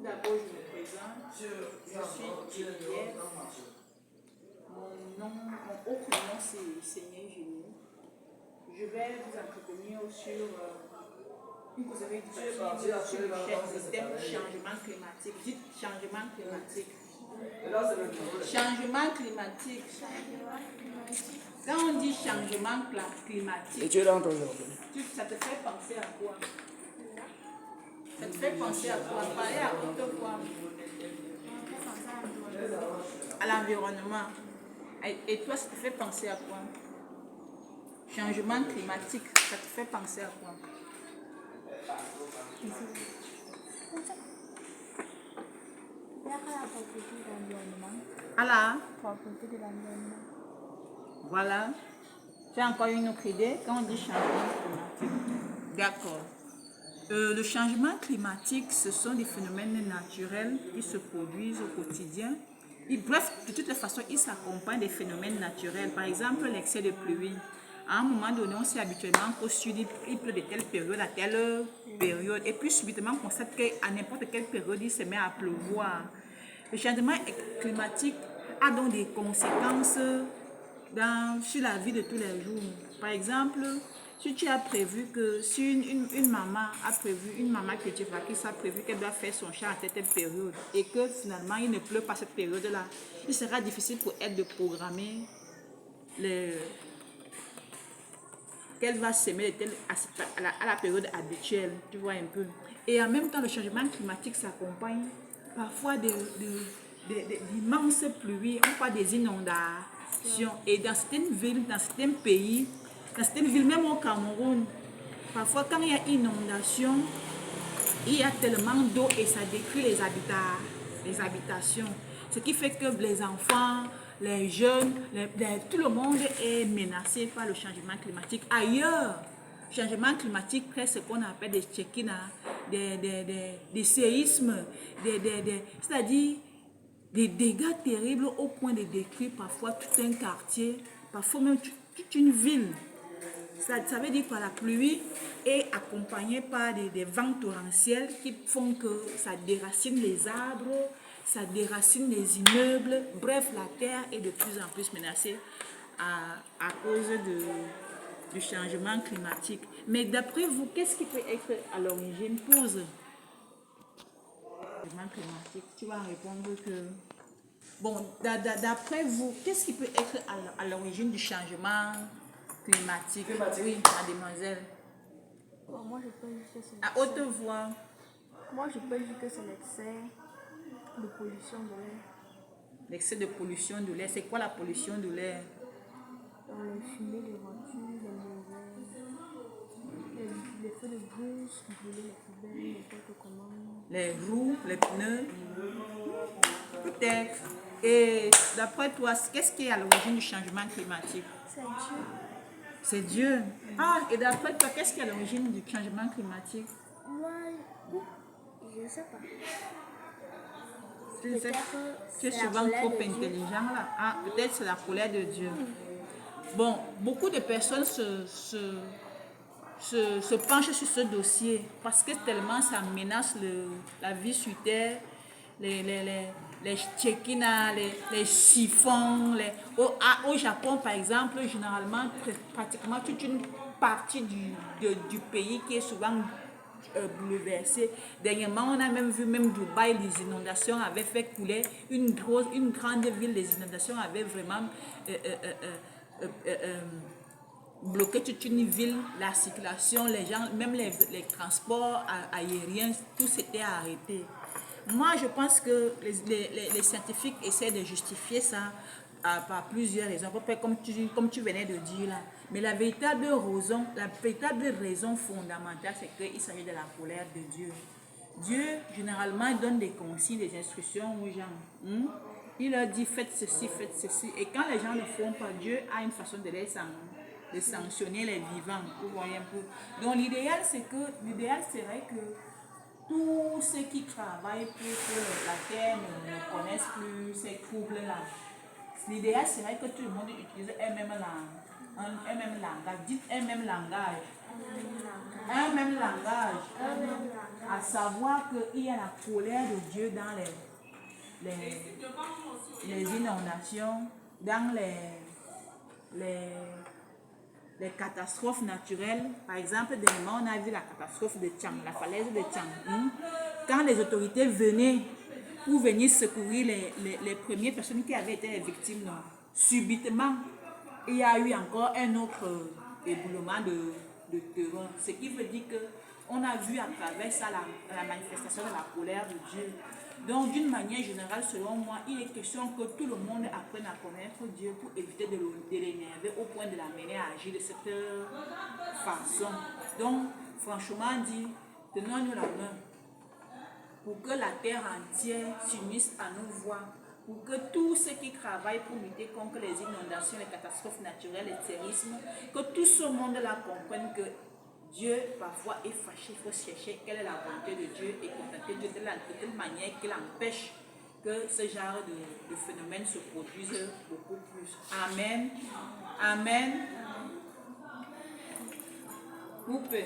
d'abord, je me présente. Je suis Juliette. Mon autre nom, c'est Seigneur Génie. Je vais vous entretenir sur une causerie sur le thème changement climatique. Dites changement climatique. Changement climatique. Quand on dit changement climatique, ça te fait penser à quoi? Ça te fait penser à quoi? Parler à haute voix. À l'environnement. Et toi, ça te fait penser à quoi? Changement climatique, ça te fait penser à quoi? À la propriété de l'environnement. Voilà. Tu as encore une autre idée quand on dit changement climatique? D'accord. Le changement climatique, ce sont des phénomènes naturels qui se produisent au quotidien. Bref, de toute façon, ils s'accompagnent des phénomènes naturels. Par exemple, l'excès de pluie. À un moment donné, on sait habituellement qu'au sud, il pleut de telle période à telle période. Et puis, subitement, on constate qu'à n'importe quelle période, il se met à pleuvoir. Le changement climatique a donc des conséquences sur la vie de tous les jours. Par exemple, si tu as prévu que, si une maman a prévu, une maman cultivatrice a prévu qu'elle doit faire son champ à telle période et que finalement il ne pleut pas cette période-là, il sera difficile pour elle de programmer qu'elle va s'aimer à la période habituelle, tu vois un peu. Et en même temps, le changement climatique s'accompagne parfois d'immenses pluies, on voit des inondations. Et dans certaines villes, dans certains pays, même au Cameroun, parfois quand il y a inondation, il y a tellement d'eau et ça détruit les habitations. Ce qui fait que les enfants, les jeunes, tout le monde est menacé par le changement climatique. Ailleurs, le changement climatique crée ce qu'on appelle des check-ins, des séismes, c'est-à-dire des dégâts terribles au point de détruire parfois tout un quartier, parfois même toute une ville. Ça veut dire que la pluie est accompagnée par des vents torrentiels qui font que ça déracine les arbres, ça déracine les immeubles. Bref, la terre est de plus en plus menacée à cause du changement climatique. Mais d'après vous, qu'est-ce qui peut être à l'origine? Pause. Changement climatique, tu vas répondre que... Bon, d'après vous, qu'est-ce qui peut être à l'origine du changement climatique? Oui, mademoiselle. Bon, moi, je peux dire que c'est À haute voix. Moi, je peux dire que c'est l'excès de pollution de l'air. L'excès de pollution de l'air. C'est quoi la pollution de l'air? Les fumées des voitures, les feux de brousse, brûler les poubelles, n'importe comment. Les roues, les pneus. Peut-être. Et d'après toi, qu'est-ce qui est à l'origine du changement climatique? C'est Dieu. C'est Dieu. Ah, et d'après toi, qu'est-ce qui est à l'origine du changement climatique? Moi, je ne sais pas. Tu es souvent trop intelligent là. Ah, peut-être c'est la colère de Dieu. Bon, beaucoup de personnes se penchent sur ce dossier parce que tellement ça menace la vie sur terre, les check-ins, les siphons. Au Japon, par exemple, généralement, pratiquement toute une partie du pays qui est souvent bouleversée. Dernièrement, on a même vu, même Dubaï, les inondations avaient fait couler une grande ville. Les inondations avaient vraiment bloqué toute une ville, la circulation, les gens, même les transports aériens, tout s'était arrêté. Moi, je pense que les scientifiques essaient de justifier ça par plusieurs raisons, à peu près comme tu venais de dire là. Mais la véritable raison fondamentale, c'est qu'il s'agit de la colère de Dieu. Dieu, généralement, donne des consignes, des instructions aux gens. Il leur dit, faites ceci, faites ceci. Et quand les gens ne font pas, Dieu a une façon de sanctionner les vivants. Vous voyez un peu. Donc, l'idéal serait que tous ceux qui travaillent pour que la terre ne connaisse plus ces troubles-là, l'idéal serait que tout le monde utilise un même langage. Dites un même langage. Un même langage. À savoir qu'il y a la colère de Dieu dans les inondations, dans les catastrophes naturelles. Par exemple, dernièrement, on a vu la catastrophe de Tchang, la falaise de Tchang. Quand les autorités venaient pour venir secourir les premières personnes qui avaient été les victimes, non, subitement, il y a eu encore un autre éboulement de terrain. Ce qui veut dire qu'on a vu à travers ça la manifestation de la colère de Dieu. Donc, d'une manière générale, selon moi, il est question que tout le monde apprenne à connaître Dieu pour éviter de l'énerver au point de l'amener à agir de cette façon. Donc, franchement dit, tenons-nous la main pour que la terre entière s'unisse à nos voix, pour que tous ceux qui travaillent pour lutter contre les inondations, les catastrophes naturelles, les séismes, que tout ce monde-là comprenne que Dieu parfois est fâché, il faut chercher quelle est la volonté de Dieu et contacter Dieu de telle manière qu'il empêche que ce genre de phénomène se produise beaucoup plus. Amen. Amen. Coupe.